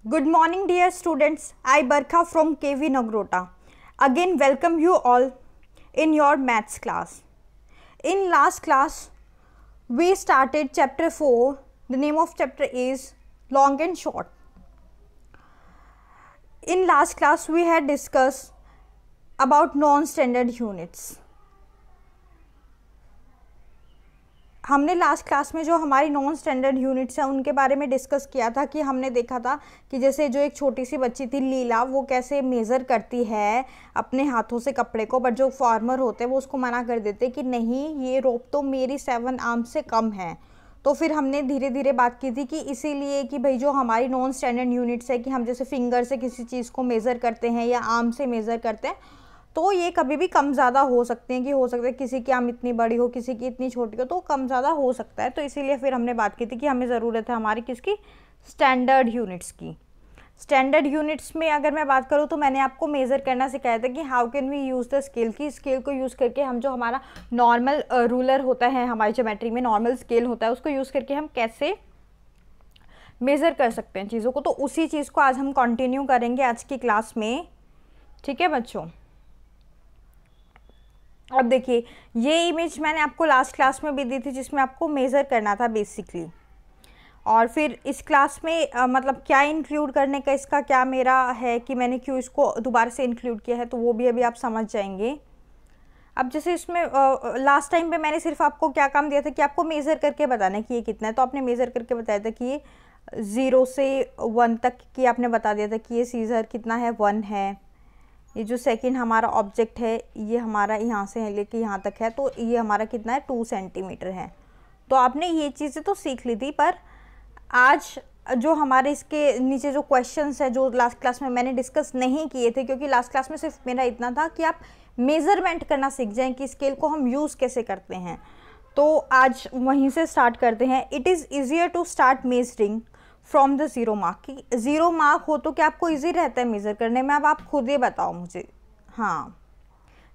Good morning, dear students. I Barkha from KV Nagrota. Again, welcome you all in your maths class. In last class, we started chapter 4. The name of chapter is Long and Short. In last class, we had discussed about non-standard units. हमने last class में जो हमारी non standard units हैं उनके बारे में discuss किया था कि हमने देखा था कि जैसे जो एक छोटी सी बच्ची थी लीला, वो कैसे मेज़र करती है अपने हाथों से कपड़े को, बट जो फार्मर होते हैं वो उसको मना कर देते कि नहीं, ये रोप तो मेरी 7 आर्म से कम है। तो फिर हमने धीरे धीरे बात की थी कि इसीलिए कि भाई जो हमारी नॉन स्टैंडर्ड यूनिट्स है कि हम जैसे फिंगर से किसी चीज़ को मेज़र करते हैं या आर्म से मेज़र करते हैं, तो ये कभी भी कम ज़्यादा हो सकते हैं कि हो सकता है किसी की आर्म इतनी बड़ी हो, किसी की इतनी छोटी हो, तो कम ज़्यादा हो सकता है। तो इसीलिए फिर हमने बात की थी कि हमें ज़रूरत है हमारी किसकी, स्टैंडर्ड यूनिट्स की। स्टैंडर्ड यूनिट्स में अगर मैं बात करूँ तो मैंने आपको मेज़र करना सिखाया था कि how can we use the scale, की स्केल को यूज़ करके हम जो हमारा नॉर्मल रूलर होता है, हमारी ज्योमेट्री में नॉर्मल स्केल होता है, उसको यूज़ करके हम कैसे मेज़र कर सकते हैं चीज़ों को। तो उसी चीज़ को आज हम कंटिन्यू करेंगे आज की क्लास में, ठीक है बच्चों। अब देखिए, ये इमेज मैंने आपको लास्ट क्लास में भी दी थी जिसमें आपको मेज़र करना था बेसिकली, और फिर इस क्लास में मतलब क्या इंक्लूड करने का इसका क्या मेरा है कि मैंने क्यों इसको दोबारा से इंक्लूड किया है, तो वो भी अभी आप समझ जाएंगे। अब जैसे इसमें लास्ट टाइम पे मैंने सिर्फ आपको क्या काम दिया था कि आपको मेज़र करके बताना है कि ये कितना है, तो आपने मेज़र करके बताया था कि ये 0 से 1 तक की आपने बता दिया था कि ये सीज़र कितना है, 1 है। ये जो सेकंड हमारा ऑब्जेक्ट है ये हमारा यहाँ से लेके यहाँ तक है, तो ये हमारा कितना है, 2 सेंटीमीटर है। तो आपने ये चीज़ें तो सीख ली थी, पर आज जो हमारे इसके नीचे जो क्वेश्चंस है जो लास्ट क्लास में मैंने डिस्कस नहीं किए थे, क्योंकि लास्ट क्लास में सिर्फ मेरा इतना था कि आप मेज़रमेंट करना सीख जाएं कि स्केल को हम यूज़ कैसे करते हैं, तो आज वहीं से स्टार्ट करते हैं। It is easier to start measuring from the zero mark, कि ज़ीरो मार्क हो तो क्या आपको इजी रहता है मेज़र करने में? अब आप खुद ही बताओ मुझे। हाँ,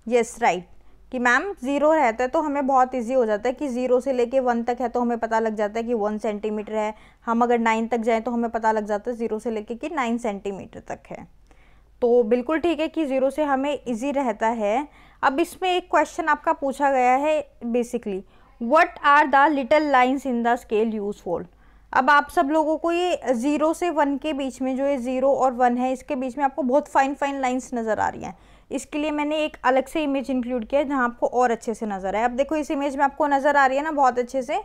यस राइट, कि मैम 0 रहता है तो हमें बहुत इजी हो जाता है कि 0 से लेके 1 तक है तो हमें पता लग जाता है कि 1 सेंटीमीटर है। हम अगर 9 तक जाएँ तो हमें पता लग जाता है 0 से लेके कि 9 सेंटीमीटर तक है। तो बिल्कुल ठीक है कि 0 से हमें इजी रहता है। अब इसमें एक क्वेश्चन आपका पूछा गया है basically, what are the little lines in the scale use for. अब आप सब लोगों को ये 0 से 1 के बीच में, जो ये 0 और 1 है इसके बीच में आपको बहुत फाइन फाइन लाइंस नज़र आ रही हैं। इसके लिए मैंने एक अलग से इमेज इंक्लूड किया है जहाँ आपको और अच्छे से नज़र आए। अब देखो इस इमेज में आपको नज़र आ रही है ना बहुत अच्छे से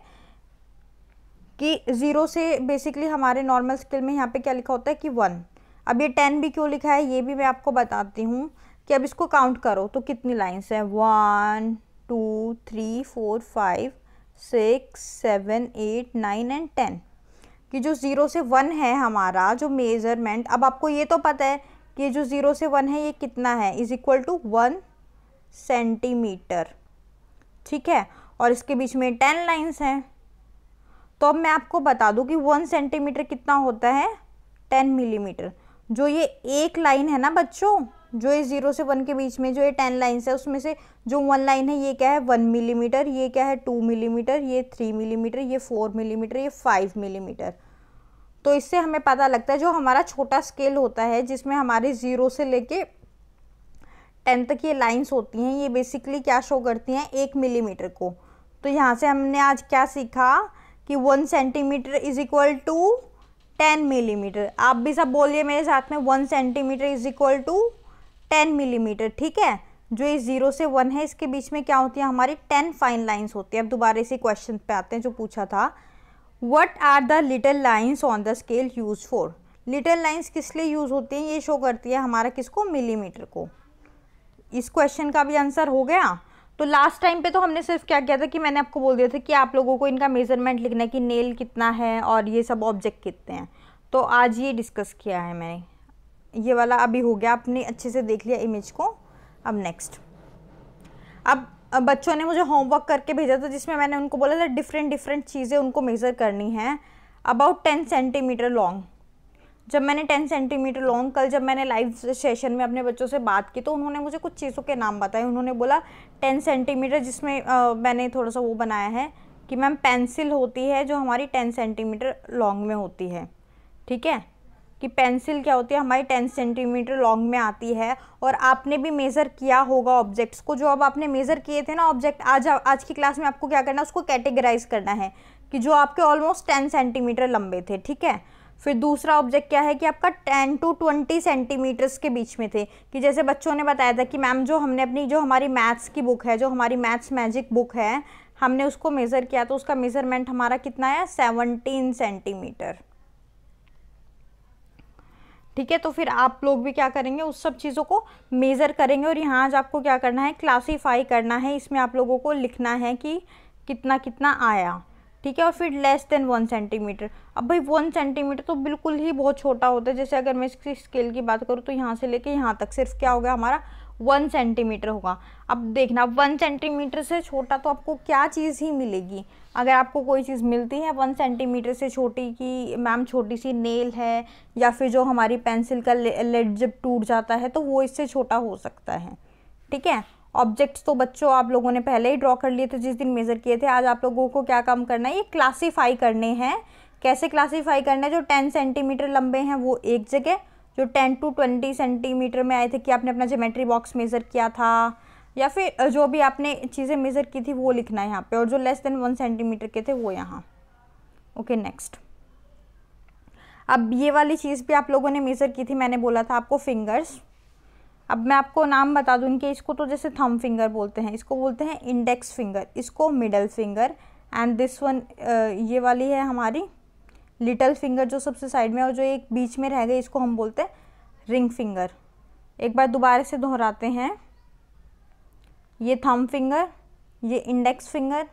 कि 0 से बेसिकली हमारे नॉर्मल स्केल में यहाँ पे क्या लिखा होता है कि 1। अब ये 10 भी क्यों लिखा है ये भी मैं आपको बताती हूँ कि अब इसको काउंट करो तो कितनी लाइन्स हैं, 1 2 3 4 5 6 7 8 9 एंड 10, कि जो 0 से 1 है हमारा जो मेज़रमेंट, अब आपको ये तो पता है कि जो 0 से 1 है ये कितना है, इज इक्वल टू 1 सेंटीमीटर, ठीक है। और इसके बीच में 10 लाइन्स हैं। तो अब मैं आपको बता दूं कि 1 सेंटीमीटर कितना होता है, 10 मिलीमीटर। जो ये एक लाइन है ना बच्चों, जो ये 0 से 1 के बीच में जो ये 10 लाइन्स है उसमें से जो 1 लाइन है ये क्या है, 1 मिलीमीटर, ये क्या है 2 मिलीमीटर, ये 3 मिलीमीटर, ये 4 मिलीमीटर, ये 5 मिलीमीटर। तो इससे हमें पता लगता है जो हमारा छोटा स्केल होता है जिसमें हमारे 0 से लेके 10 तक ये लाइन्स होती हैं, ये बेसिकली क्या शो करती हैं, 1 मिलीमीटर को। तो यहाँ से हमने आज क्या सीखा कि 1 centimetre is equal to 10 millimetre. आप भी सब बोलिए मेरे साथ में, 1 centimetre is equal to 10 millimetre, ठीक है। जो ये 0 से 1 है इसके बीच में क्या होती है, हमारी 10 फाइन लाइन्स होती है। अब दोबारा इसी क्वेश्चन पे आते हैं जो पूछा था, what are the little lines on the scale use for. Little lines किस लिए यूज़ होती हैं, ये शो करती है हमारा किसको, मिलीमीटर को। इस क्वेश्चन का भी आंसर हो गया। तो लास्ट टाइम पे तो हमने सिर्फ क्या किया था कि मैंने आपको बोल दिया था कि आप लोगों को इनका मेजरमेंट लिखना है कि नेल कितना है और ये सब ऑब्जेक्ट कितने हैं। तो आज ये डिस्कस किया है मैंने, ये वाला अभी हो गया, आपने अच्छे से देख लिया इमेज को। अब नेक्स्ट, अब बच्चों ने मुझे होमवर्क करके भेजा था जिसमें मैंने उनको बोला था डिफरेंट चीज़ें उनको मेज़र करनी है अबाउट 10 सेंटीमीटर लॉन्ग। जब मैंने 10 सेंटीमीटर लॉन्ग कल जब मैंने लाइव सेशन में अपने बच्चों से बात की तो उन्होंने मुझे कुछ चीज़ों के नाम बताए। उन्होंने बोला 10 सेंटीमीटर, जिसमें मैंने थोड़ा सा वो बनाया है कि मैम पेंसिल होती है जो हमारी 10 सेंटीमीटर लॉन्ग में होती है, ठीक है। कि पेंसिल क्या होती है, हमारी 10 सेंटीमीटर लॉन्ग में आती है। और आपने भी मेज़र किया होगा ऑब्जेक्ट्स को, जो अब आपने मेज़र किए थे ना ऑब्जेक्ट, आज की क्लास में आपको क्या करना है, उसको कैटेगराइज करना है कि जो आपके ऑलमोस्ट 10 सेंटीमीटर लंबे थे, ठीक है। फिर दूसरा ऑब्जेक्ट क्या है कि आपका 10 to 20 सेंटीमीटर्स के बीच में थे, कि जैसे बच्चों ने बताया था कि मैम जो हमने अपनी जो हमारी मैथ्स की बुक है, जो हमारी मैथ्स मैजिक बुक है, हमने उसको मेज़र किया तो उसका मेज़रमेंट हमारा कितना है, 17 सेंटीमीटर, ठीक है। तो फिर आप लोग भी क्या करेंगे, उस सब चीज़ों को मेज़र करेंगे और यहाँ आज आपको क्या करना है, क्लासीफाई करना है। इसमें आप लोगों को लिखना है कि कितना कितना आया, ठीक है। और फिर लेस देन 1 सेंटीमीटर। अब भाई 1 सेंटीमीटर तो बिल्कुल ही बहुत छोटा होता है। जैसे अगर मैं इसकी स्केल की बात करूँ तो यहाँ से लेके यहाँ तक सिर्फ क्या होगा हमारा 1 सेंटीमीटर होगा। अब देखना 1 सेंटीमीटर से छोटा तो आपको क्या चीज़ ही मिलेगी। अगर आपको कोई चीज़ मिलती है 1 सेंटीमीटर से छोटी, कि मैम छोटी सी नेल है, या फिर जो हमारी पेंसिल का लेड जब टूट जाता है तो वो इससे छोटा हो सकता है, ठीक है। ऑब्जेक्ट्स तो बच्चों आप लोगों ने पहले ही ड्रॉ कर लिए थे जिस दिन मेज़र किए थे। आज आप लोगों को क्या काम करना है, ये क्लासीफाई करने हैं। कैसे क्लासीफाई करना है, जो 10 सेंटीमीटर लंबे हैं वो एक जगह, जो 10 to 20 सेंटीमीटर में आए थे कि आपने अपना ज्योमेट्री बॉक्स मेज़र किया था, या फिर जो भी आपने चीज़ें मेज़र की थी वो लिखना है यहाँ पे, और जो लेस देन 1 सेंटीमीटर के थे वो यहाँ। Okay next. अब ये वाली चीज़ भी आप लोगों ने मेज़र की थी, मैंने बोला था आपको फिंगर्स। अब मैं आपको नाम बता दूँ इनके, इसको तो जैसे थंब फिंगर बोलते हैं, इसको बोलते हैं इंडेक्स फिंगर, इसको middle finger, and this one ये वाली है हमारी लिटल फिंगर जो सबसे साइड में, और जो एक बीच में रह गई इसको हम बोलते हैं रिंग फिंगर। एक बार दोबारा से दोहराते हैं, ये थंब फिंगर, ये इंडेक्स फिंगर,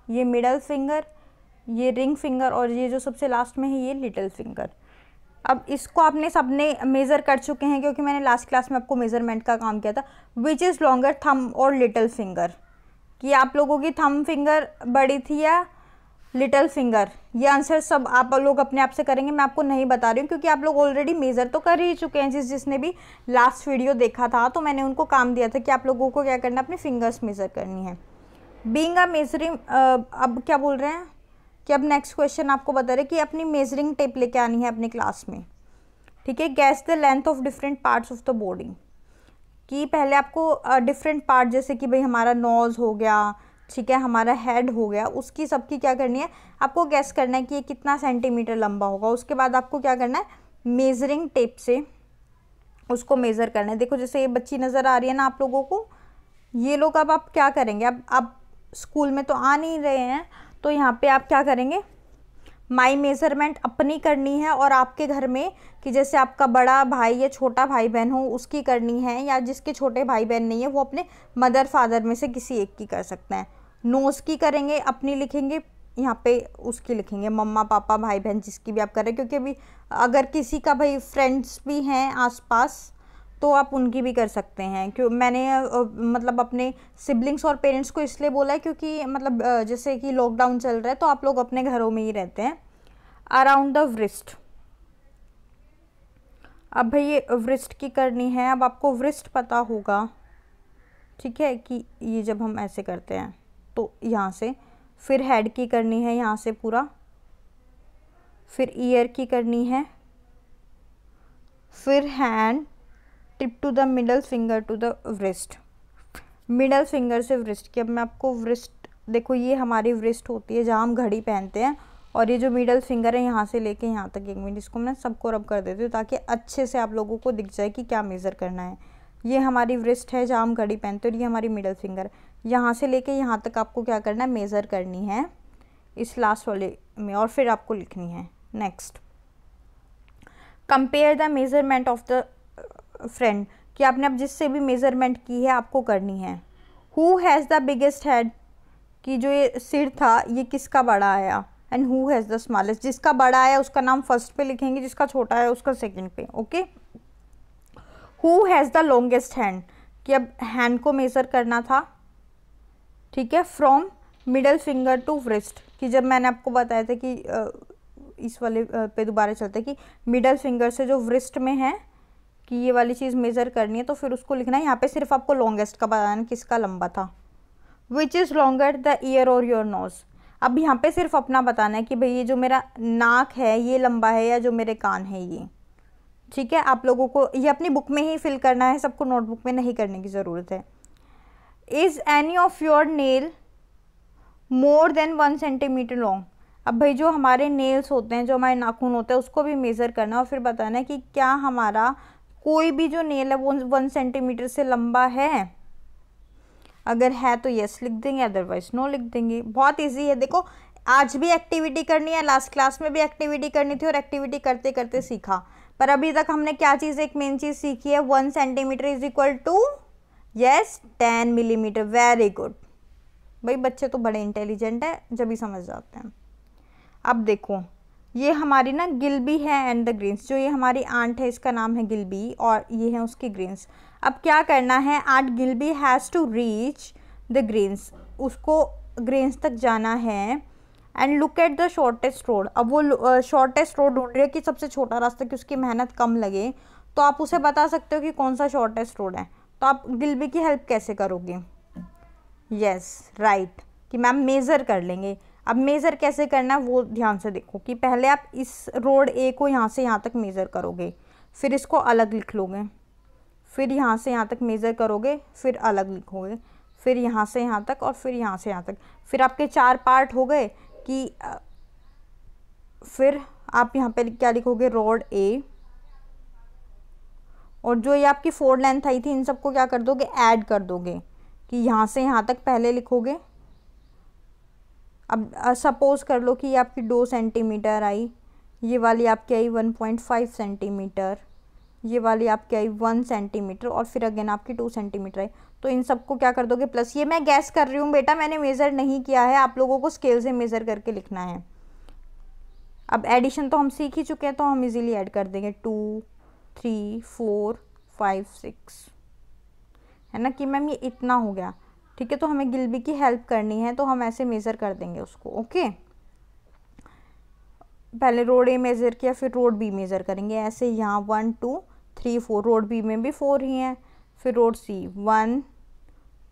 ये मिडल फिंगर, ये रिंग फिंगर, और ये जो सबसे लास्ट में है ये लिटिल फिंगर। अब इसको आपने सबने मेज़र कर चुके हैं क्योंकि मैंने लास्ट क्लास में आपको मेज़रमेंट का काम किया था। विच इज़ लॉन्गर, थंब और लिटिल फिंगर, कि आप लोगों की थंब फिंगर बड़ी थी या लिटिल फिंगर। ये आंसर सब आप लोग अपने आप से करेंगे, मैं आपको नहीं बता रही हूँ क्योंकि आप लोग ऑलरेडी मेज़र तो कर ही चुके हैं। जिसने भी लास्ट वीडियो देखा था तो मैंने उनको काम दिया था कि आप लोगों को क्या करना है, अपनी फिंगर्स मेज़र करनी है। बीइंग अ मेजरिंग, अब क्या बोल रहे हैं कि अब नेक्स्ट क्वेश्चन आपको बता रहे कि अपनी मेजरिंग टेप लेके आनी है अपनी क्लास में, ठीक है। Gas the length of different parts of the body, कि पहले आपको डिफरेंट पार्ट जैसे कि भाई हमारा नोज़ हो गया, ठीक है, हमारा हेड हो गया, उसकी सबकी क्या करनी है, आपको गैस करना है कि ये कितना सेंटीमीटर लंबा होगा। उसके बाद आपको क्या करना है, मेजरिंग टेप से उसको मेज़र करना है। देखो जैसे ये बच्ची नज़र आ रही है ना आप लोगों को, ये लोग अब आप क्या करेंगे, अब आप स्कूल में तो आ नहीं रहे हैं तो यहाँ पे आप क्या करेंगे, माई मेज़रमेंट अपनी करनी है, और आपके घर में कि जैसे आपका बड़ा भाई या छोटा भाई बहन हो उसकी करनी है, या जिसके छोटे भाई बहन नहीं है वो अपने मदर फादर में से किसी एक की कर सकते हैं। नोज़ की करेंगे, अपनी लिखेंगे, यहाँ पे उसकी लिखेंगे, मम्मा पापा भाई बहन जिसकी भी आप करें, क्योंकि अभी अगर किसी का भाई फ्रेंड्स भी हैं आसपास तो आप उनकी भी कर सकते हैं। क्यों मैंने मतलब अपने सिबलिंग्स और पेरेंट्स को इसलिए बोला है क्योंकि मतलब जैसे कि लॉकडाउन चल रहा है तो आप लोग अपने घरों में ही रहते हैं। अराउंड द व्रिस्ट, अब भाई ये व्रिस्ट की करनी है। अब आपको व्रिस्ट पता होगा, ठीक है, कि ये जब हम ऐसे करते हैं तो यहाँ से, फिर हेड की करनी है यहाँ से पूरा, फिर ईयर की करनी है, फिर hand, tip to the middle finger to the wrist, middle finger से व्रिस्ट की। अब मैं आपको व्रिस्ट, देखो ये हमारी व्रिस्ट होती है जहाँ हम घड़ी पहनते हैं, और ये जो मिडल फिंगर है यहाँ से लेके यहाँ तक, एक मिनट इसको मैं सबको रब कर देती हूँ ताकि अच्छे से आप लोगों को दिख जाए कि क्या मेज़र करना है। ये हमारी व्रिस्ट है जहाँ हम घड़ी पहनते हैं, और ये हमारी मिडल फिंगर, यहाँ से लेके यहाँ तक आपको क्या करना है, मेज़र करनी है इस लास्ट वाले में, और फिर आपको लिखनी है। Next, compare the measurement of the friend, कि आपने अब जिससे भी मेज़रमेंट की है आपको करनी है। Who has the biggest head, कि जो ये सिर था ये किसका बड़ा आया, and who has the smallest, जिसका बड़ा आया उसका नाम फर्स्ट पे लिखेंगे, जिसका छोटा है उसका सेकंड पे। Okay, who has the longest hand, कि अब हैंड को मेज़र करना था, ठीक है, from middle finger to wrist, कि जब मैंने आपको बताया था कि इस वाले पे दोबारा चलते हैं कि मिडल फिंगर से जो व्रिस्ट में है कि ये वाली चीज़ मेज़र करनी है, तो फिर उसको लिखना है। यहाँ पे सिर्फ आपको लॉन्गेस्ट का बताना किसका लंबा था। Which is longer, the year और योर नोज़, अब यहाँ पे सिर्फ अपना बताना है कि भाई ये जो मेरा नाक है ये लंबा है या जो मेरे कान है ये, ठीक है, आप लोगों को ये अपनी बुक में ही फिल करना है, सबको नोटबुक में नहीं करने की ज़रूरत है। Is any of your nail more than 1 centimetre long. अब भाई जो हमारे नेल्स होते हैं, जो हमारे नाखून होते हैं, उसको भी मेज़र करना और फिर बताना है कि क्या हमारा कोई भी जो नेल है वो 1 सेंटीमीटर से लंबा है। अगर है तो यस लिख देंगे, अदरवाइज नो लिख देंगे। बहुत इजी है। देखो आज भी एक्टिविटी करनी है, लास्ट क्लास में भी एक्टिविटी करनी थी और एक्टिविटी करते करते सीखा, पर अभी तक हमने क्या चीज़, एक मेन चीज़ सीखी है, 1 centimetre is equal to yes 10 millimetre. Very good भाई, बच्चे तो बड़े इंटेलिजेंट है, जब भी समझ जाते हैं। अब देखो ये हमारी ना गिल्बी है एंड द ग्रेन्स, जो ये हमारी आंट है इसका नाम है गिल्बी और ये है उसकी ग्रेन्स। अब क्या करना है, ant Gilby has to reach the grains, उसको ग्रेन्स तक जाना है। And look at the shortest road, अब वो शॉर्टेस्ट रोड ढूंढ रही है कि सबसे छोटा रास्ता, कि उसकी मेहनत कम लगे, तो आप उसे बता सकते हो कि कौन सा शॉर्टेस्ट रोड है। तो आप गिल्बी की हेल्प कैसे करोगे, यस राइट, कि मैम मेज़र कर लेंगे। अब मेज़र कैसे करना है वो ध्यान से देखो, कि पहले आप इस रोड ए को यहाँ से यहाँ तक मेज़र करोगे, फिर इसको अलग लिख लोगे, फिर यहाँ से यहाँ तक मेज़र करोगे, फिर अलग लिखोगे, फिर यहाँ से यहाँ तक और फिर यहाँ से यहाँ तक, फिर आपके 4 पार्ट हो गए। कि फिर आप यहाँ पे क्या लिखोगे, रोड ए, और जो ये आपकी 4 लेंथ आई थी इन सबको क्या कर दोगे, ऐड कर दोगे, कि यहाँ से यहाँ तक पहले लिखोगे। अब सपोज कर लो कि ये आपकी 2 सेंटीमीटर आई, ये वाली आपकी आई 1.5 सेंटीमीटर, ये वाली आपकी आई 1 सेंटीमीटर और फिर अगेन आपकी 2 सेंटीमीटर आई। तो इन सबको क्या कर दोगे प्लस। ये मैं गैस कर रही हूँ बेटा, मैंने मेज़र नहीं किया है, आप लोगों को स्केल से मेज़र करके लिखना है। अब एडिशन तो हम सीख ही चुके हैं, तो हम इजीली ऐड कर देंगे 2 3 4 5 6, है ना, कि मैम ये इतना हो गया। ठीक है, तो हमें गिल्बी की हेल्प करनी है, तो हम ऐसे मेज़र कर देंगे उसको। ओके, पहले रोड ए मेज़र किया, फिर रोड बी मेज़र करेंगे ऐसे, यहाँ 1 2 3 4, रोड बी में भी 4 ही हैं, फिर रोड सी 1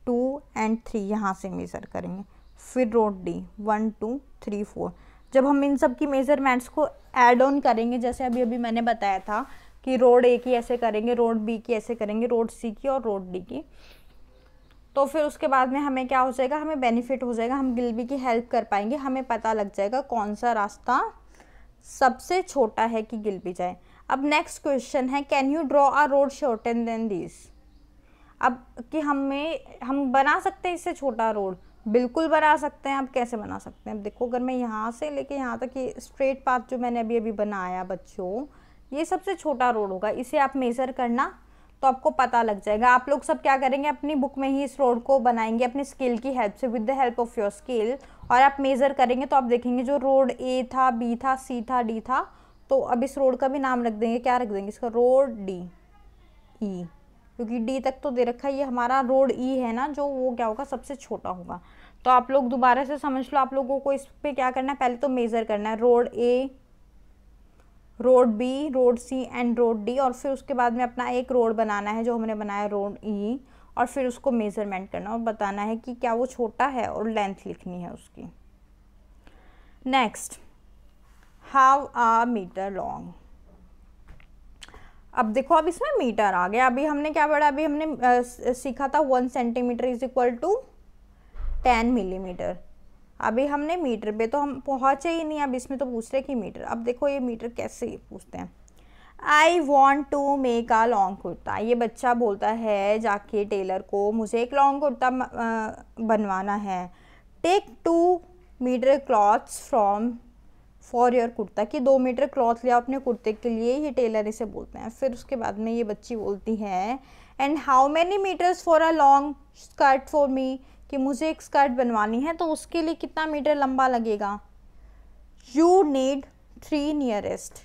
2 एंड 3 यहाँ से मेज़र करेंगे, फिर रोड डी 1 2 3 4। जब हम इन सब की मेज़रमेंट्स को ऐड ऑन करेंगे, जैसे अभी अभी मैंने बताया था कि रोड ए की ऐसे करेंगे, रोड बी की ऐसे करेंगे, रोड सी की और रोड डी की, तो फिर उसके बाद में हमें क्या हो जाएगा, हमें बेनिफिट हो जाएगा, हम गिल्बी की हेल्प कर पाएंगे, हमें पता लग जाएगा कौन सा रास्ता सबसे छोटा है कि गिल्बी जाए। अब नेक्स्ट क्वेश्चन है, can you draw a road shorter than this. अब कि हम बना सकते हैं इससे छोटा रोड, बिल्कुल बना सकते हैं। अब कैसे बना सकते हैं, अब देखो अगर मैं यहाँ से लेके यहाँ तक ये स्ट्रेट पाथ जो मैंने अभी अभी बनाया बच्चों, ये सबसे छोटा रोड होगा, इसे आप मेज़र करना तो आपको पता लग जाएगा। आप लोग सब क्या करेंगे, अपनी बुक में ही इस रोड को बनाएंगे अपनी स्केल की हेल्प से, with the help of your scale, और आप मेज़र करेंगे तो आप देखेंगे जो रोड ए था, बी था, सी था, डी था, तो अब इस रोड का भी नाम रख देंगे, क्या रख देंगे इसका, रोड डी ई, क्योंकि डी तक तो दे रखा है, ये हमारा रोड ई है ना, जो वो क्या होगा सबसे छोटा होगा। तो आप लोग दोबारा से समझ लो, आप लोगों को इस पर क्या करना है, पहले तो मेज़र करना है road A, road B, road C and road D, और फिर उसके बाद में अपना एक रोड बनाना है जो हमने बनाया रोड ई, और फिर उसको मेज़रमेंट करना और बताना है कि क्या वो छोटा है और लेंथ लिखनी है उसकी। Next, how a metre long. अब देखो अब इसमें मीटर आ गया, अभी हमने क्या पढ़ा, अभी हमने सीखा था 1 centimetre is equal to 10 millimetre. अभी हमने मीटर पे तो हम पहुँचे ही नहीं, अब इसमें तो पूछ रहे कि मीटर। अब देखो ये मीटर कैसे पूछते हैं, I want to make a long kurta. ये बच्चा बोलता है जाके टेलर को, मुझे एक लॉन्ग कुर्ता बनवाना है। Take 2 metre clothes from for your kurta, कि 2 मीटर क्लॉथ लिया अपने कुर्ते के लिए, ये टेलर इसे बोलते हैं। फिर उसके बाद में ये बच्ची बोलती है, and how many metres for a long skirt for me, कि मुझे एक स्कर्ट बनवानी है तो उसके लिए कितना मीटर लंबा लगेगा। यू नीड 3 नियरेस्ट,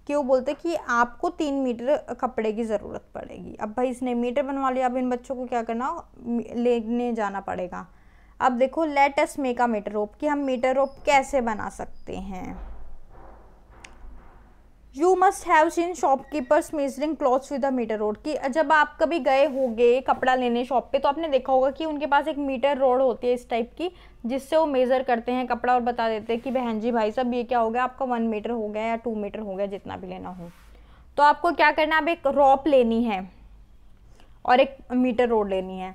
क्यों बोलते कि आपको 3 मीटर कपड़े की ज़रूरत पड़ेगी। अब भाई इसने मीटर बनवा लिया, अब इन बच्चों को क्या करना, लेने जाना पड़ेगा। अब देखो let us make a metre rope, कि हम मीटर रोप कैसे बना सकते हैं। You must have seen shopkeepers measuring clothes with a metre rod, कि जब आप कभी गए होगे कपड़ा लेने शॉप पे तो आपने देखा होगा कि उनके पास एक मीटर रोड होती है इस टाइप की, जिससे वो मेज़र करते हैं कपड़ा और बता देते हैं कि बहन जी भाई साहब ये क्या हो गया आपका, 1 मीटर हो गया या 2 मीटर हो गया, जितना भी लेना हो। तो आपको क्या करना है, अब एक रॉप लेनी है और एक मीटर रोड लेनी है।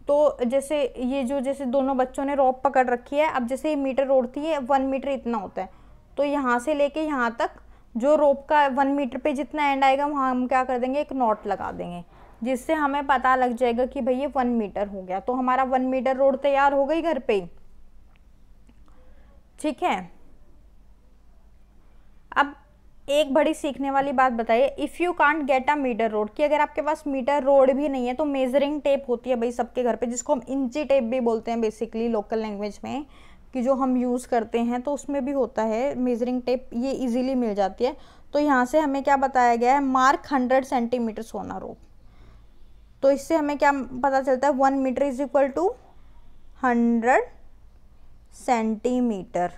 तो जैसे ये जो जैसे दोनों बच्चों ने रॉप पकड़ रखी है, अब जैसे ये मीटर रोड थी, ये 1 मीटर इतना होता है, तो यहाँ से लेके यहाँ तक जो रोप का 1 मीटर पे जितना एंड आएगा वहाँ हम क्या कर देंगे, एक नॉट लगा देंगे, जिससे हमें पता लग जाएगा कि भाई ये 1 मीटर हो गया। तो हमारा 1 मीटर रोड तैयार हो गई घर पे ही। ठीक है, अब एक बड़ी सीखने वाली बात बताइए, if you can't get a metre rod, कि अगर आपके पास मीटर रोड भी नहीं है तो मेजरिंग टेप होती है भाई सबके घर पे, जिसको हम इंची टेप भी बोलते हैं बेसिकली लोकल लैंग्वेज में, कि जो हम यूज़ करते हैं, तो उसमें भी होता है मेजरिंग टेप, ये इजीली मिल जाती है। तो यहाँ से हमें क्या बताया गया है, मार्क 100 सेंटीमीटर होना रोप। तो इससे हमें क्या पता चलता है, 1 metre is equal to 100 centimetre,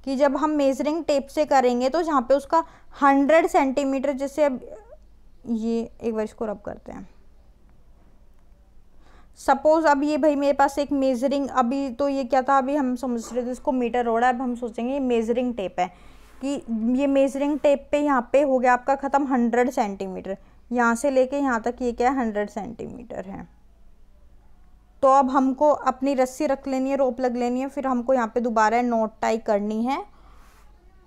कि जब हम मेजरिंग टेप से करेंगे तो जहाँ पे उसका 100 सेंटीमीटर, जैसे अब ये एक बार इसको रब करते हैं, सपोज अब ये भाई मेरे पास एक मेजरिंग, अभी तो ये क्या था, अभी हम समझ रहे थे इसको मीटर रोड है, अब हम सोचेंगे ये मेजरिंग टेप है, कि ये मेजरिंग टेप पे यहाँ पे हो गया आपका ख़त्म 100 सेंटीमीटर, यहाँ से लेके यहाँ तक ये क्या है 100 सेंटीमीटर है। तो अब हमको अपनी रस्सी रख लेनी है, रोप लग लेनी है, फिर हमको यहाँ पे दोबारा नॉट टाई करनी है,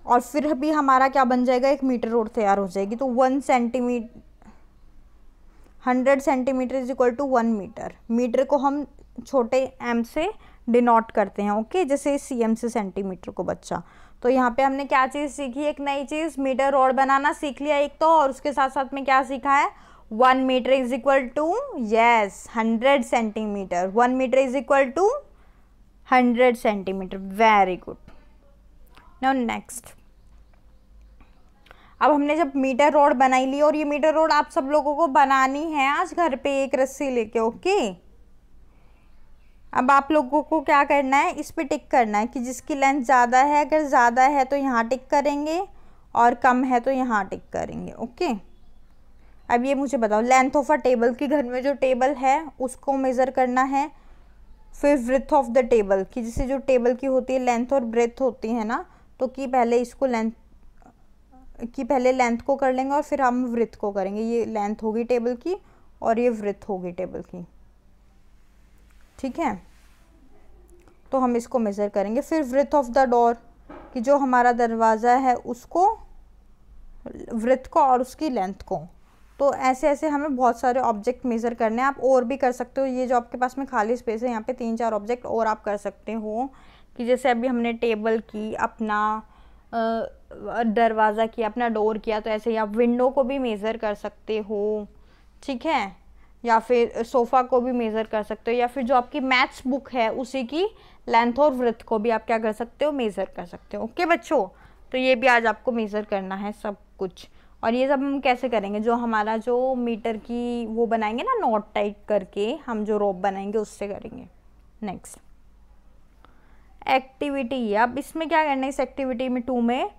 और फिर भी हमारा क्या बन जाएगा, एक मीटर रोड तैयार हो जाएगी। तो 1 centimetre 100 centimetre is equal to 1 metre. Metre को हम छोटे एम से डिनोट करते हैं, ओके, जैसे सीएम से सेंटीमीटर को बच्चा। तो यहाँ पे हमने क्या चीज़ सीखी, एक नई चीज़, मीटर रोड बनाना सीख लिया एक तो, और उसके साथ साथ में क्या सीखा है, 1 metre is equal to, yes, 100 centimetre, 1 metre is equal to 100 centimetre, very good. Now next, अब हमने जब मीटर रोड बनाई ली, और ये मीटर रोड आप सब लोगों को बनानी है आज घर पे एक रस्सी लेके, ओके। अब आप लोगों को क्या करना है, इस पे टिक करना है कि जिसकी लेंथ ज़्यादा है, अगर ज़्यादा है तो यहाँ टिक करेंगे, और कम है तो यहाँ टिक करेंगे, ओके। अब ये मुझे बताओ, लेंथ ऑफ अ टेबल, की घर में जो टेबल है उसको मेज़र करना है। फिर ब्रेथ ऑफ द टेबल, की जिससे जो टेबल की होती है लेंथ और ब्रेथ होती है ना, तो कि पहले इसको पहले लेंथ को कर लेंगे और फिर हम ब्रेथ को करेंगे। ये लेंथ होगी टेबल की और ये ब्रेथ होगी टेबल की, ठीक है। तो हम इसको मेज़र करेंगे। फिर ब्रेथ ऑफ द डोर, कि जो हमारा दरवाज़ा है उसको, ब्रेथ को और उसकी लेंथ को। तो ऐसे ऐसे हमें बहुत सारे ऑब्जेक्ट मेज़र करने हैं। आप और भी कर सकते हो, ये जो आपके पास में खाली स्पेस है यहाँ पे 3-4 ऑब्जेक्ट और आप कर सकते हो, कि जैसे अभी हमने टेबल की, अपना दरवाज़ा किया, अपना डोर किया, तो ऐसे ही आप विंडो को भी मेज़र कर सकते हो, ठीक है, या फिर सोफ़ा को भी मेज़र कर सकते हो, या फिर जो आपकी मैथ्स बुक है उसी की लेंथ और ब्रेथ को भी आप क्या कर सकते हो, मेज़र कर सकते हो, ओके बच्चों। तो ये भी आज आपको मेज़र करना है सब कुछ। और ये सब हम कैसे करेंगे, जो हमारा जो मीटर की वो बनाएंगे ना, नॉट टाइट करके हम जो रोप बनाएंगे उससे करेंगे। नेक्स्ट एक्टिविटी, अब इसमें क्या करना है, इस एक्टिविटी में 2 में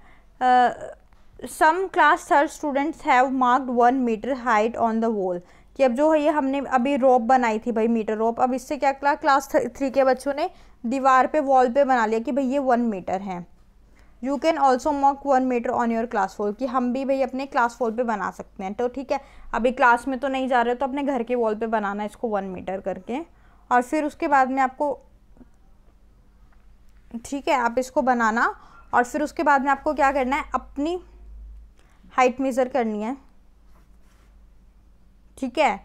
some class 3rd students have marked 1 metre height on the wall, कि अब जो है ये हमने अभी रोप बनाई थी भाई, मीटर रोप, अब इससे क्या क्लास 3 के बच्चों ने दीवार पे, वॉल पे बना लिया कि भाई ये 1 मीटर है। You can also mark 1 metre on your class wall, कि हम भी भाई अपने क्लास वॉल पे बना सकते हैं। तो ठीक है, अभी क्लास में तो नहीं जा रहे, तो अपने घर के वॉल पे बनाना है इसको 1 मीटर करके। और फिर उसके बाद में आपको, ठीक है, आप इसको बनाना, और फिर उसके बाद में आपको क्या करना है, अपनी हाइट मेज़र करनी है, ठीक है।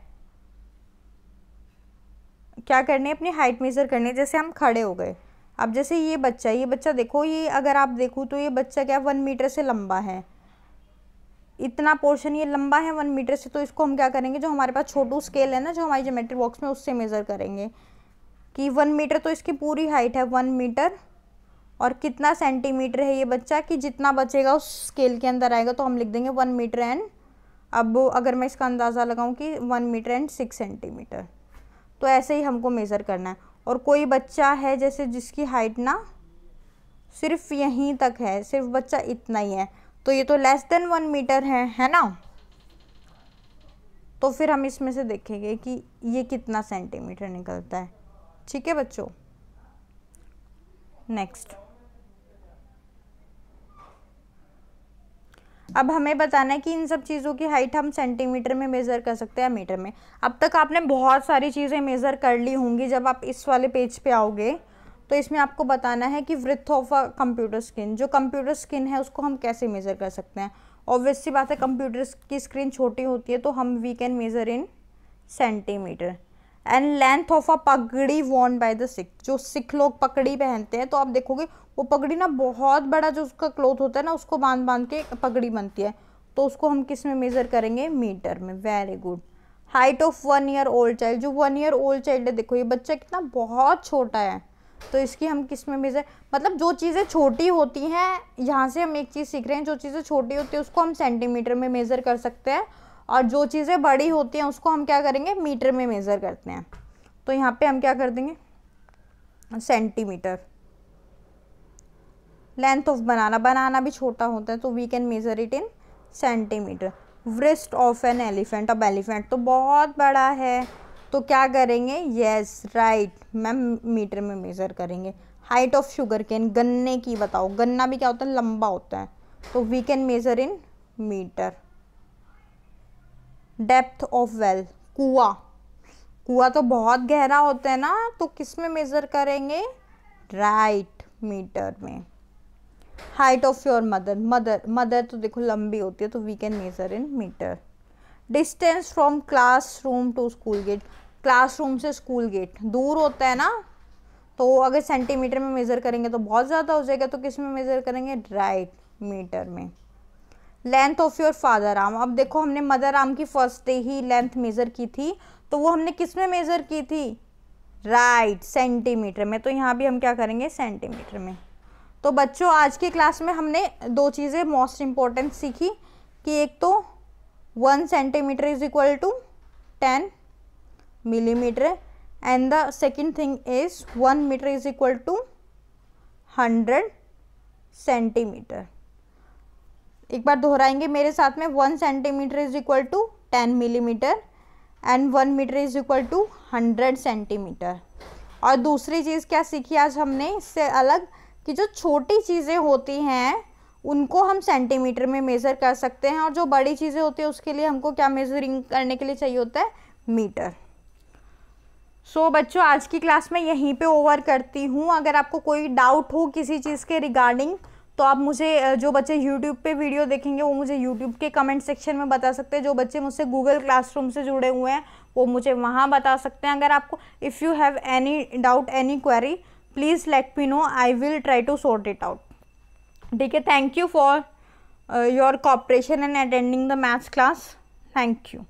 क्या करनी है, अपनी हाइट मेज़र करनी है। जैसे हम खड़े हो गए, अब जैसे ये बच्चा देखो, ये अगर आप देखो तो ये बच्चा क्या 1 मीटर से लंबा है, इतना पोर्शन ये लंबा है 1 मीटर से। तो इसको हम क्या करेंगे, जो हमारे पास छोटू स्केल है ना, जो हमारी ज्योमेट्री बॉक्स में, उससे मेज़र करेंगे कि 1 मीटर, तो इसकी पूरी हाइट है 1 मीटर, और कितना सेंटीमीटर है ये बच्चा, कि जितना बचेगा उस स्केल के अंदर आएगा, तो हम लिख देंगे 1 मीटर एंड, अब अगर मैं इसका अंदाज़ा लगाऊं कि 1 मीटर एंड 6 सेंटीमीटर। तो ऐसे ही हमको मेज़र करना है। और कोई बच्चा है जैसे जिसकी हाइट ना सिर्फ यहीं तक है, सिर्फ बच्चा इतना ही है, तो ये तो लेस देन 1 मीटर है ना। तो फिर हम इसमें से देखेंगे कि ये कितना सेंटीमीटर निकलता है, ठीक है बच्चों। नेक्स्ट, अब हमें बताना है कि इन सब चीज़ों की हाइट हम सेंटीमीटर में मेज़र कर सकते हैं या मीटर में। अब तक आपने बहुत सारी चीज़ें मेज़र कर ली होंगी। जब आप इस वाले पेज पे आओगे तो इसमें आपको बताना है कि width of a computer screen, जो कंप्यूटर स्क्रीन है उसको हम कैसे मेज़र कर सकते हैं। ऑब्वियस सी बात है, कंप्यूटर की स्क्रीन छोटी होती है तो हम we can measure in centimetre. And length of a pagri worn by the Sikh, जो सिख लोग पगड़ी पहनते हैं तो आप देखोगे वो पगड़ी ना बहुत बड़ा जो उसका क्लोथ होता है ना उसको बांध बांध के पगड़ी बनती है, तो उसको हम किस में मेज़र करेंगे, मीटर में। Very good. Height of 1 year old child, जो 1 ईयर ओल्ड चाइल्ड है, देखो ये बच्चा कितना बहुत छोटा है, तो इसकी हम किस में मेज़र, मतलब जो चीज़ें छोटी होती हैं, यहाँ से हम एक चीज़ सीख रहे हैं, जो चीज़ें छोटी होती है उसको हम सेंटीमीटर में मेज़र कर सकते हैं, और जो चीज़ें बड़ी होती हैं उसको हम क्या करेंगे, मीटर में मेज़र करते हैं। तो यहाँ पे हम क्या कर देंगे, सेंटीमीटर। लेंथ ऑफ बनाना भी छोटा होता है तो we can measure it in centimetre. Wrist of an elephant, अब एलिफेंट तो बहुत बड़ा है तो क्या करेंगे, यस राइट मैम, मीटर में मेज़र करेंगे। हाइट ऑफ शुगर केन, गन्ने की बताओ, गन्ना भी क्या होता है, लंबा होता है, तो we can measure in metre. Depth of well, कुआं तो बहुत गहरा होता है ना, तो किस में मेज़र करेंगे, राइट मीटर में। हाइट ऑफ योर मदर तो देखो लंबी होती है तो we can measure in metre. Distance from classroom to school gate, classroom से स्कूल गेट दूर होता है ना, तो अगर सेंटीमीटर में मेज़र करेंगे तो बहुत ज़्यादा हो जाएगा, तो किस में मेज़र करेंगे, राइट मीटर में। Length of your father arm, अब देखो हमने मदर आर्म की फर्स्ट डे ही लेंथ मेज़र की थी, तो वो हमने किस में मेज़र की थी, राइट सेंटीमीटर में, तो यहाँ भी हम क्या करेंगे, सेंटीमीटर में। तो बच्चों आज की क्लास में हमने दो चीज़ें मोस्ट इम्पॉर्टेंट सीखी कि एक तो 1 centimetre is equal to 10 millimeter, and the second thing is 1 meter is equal to 100 centimetre. एक बार दोहराएंगे मेरे साथ में, 1 centimetre is equal to 10 millimetre and 1 metre is equal to 100 centimetre. और दूसरी चीज़ क्या सीखी आज हमने इससे अलग, कि जो छोटी चीज़ें होती हैं उनको हम सेंटीमीटर में मेज़र कर सकते हैं, और जो बड़ी चीज़ें होती हैं उसके लिए हमको क्या मेज़रिंग करने के लिए चाहिए होता है, मीटर। सो बच्चों आज की क्लास में यहीं पे ओवर करती हूँ। अगर आपको कोई डाउट हो किसी चीज़ के रिगार्डिंग तो आप मुझे, जो बच्चे यूट्यूब पे वीडियो देखेंगे वो मुझे यूट्यूब के कमेंट सेक्शन में बता सकते हैं, जो बच्चे मुझसे गूगल क्लासरूम से जुड़े हुए हैं वो मुझे वहाँ बता सकते हैं। अगर आपको if you have any doubt, any query, please let me know, I will try to sort it out. ठीक है, thank you for your cooperation and attending the maths class, thank you.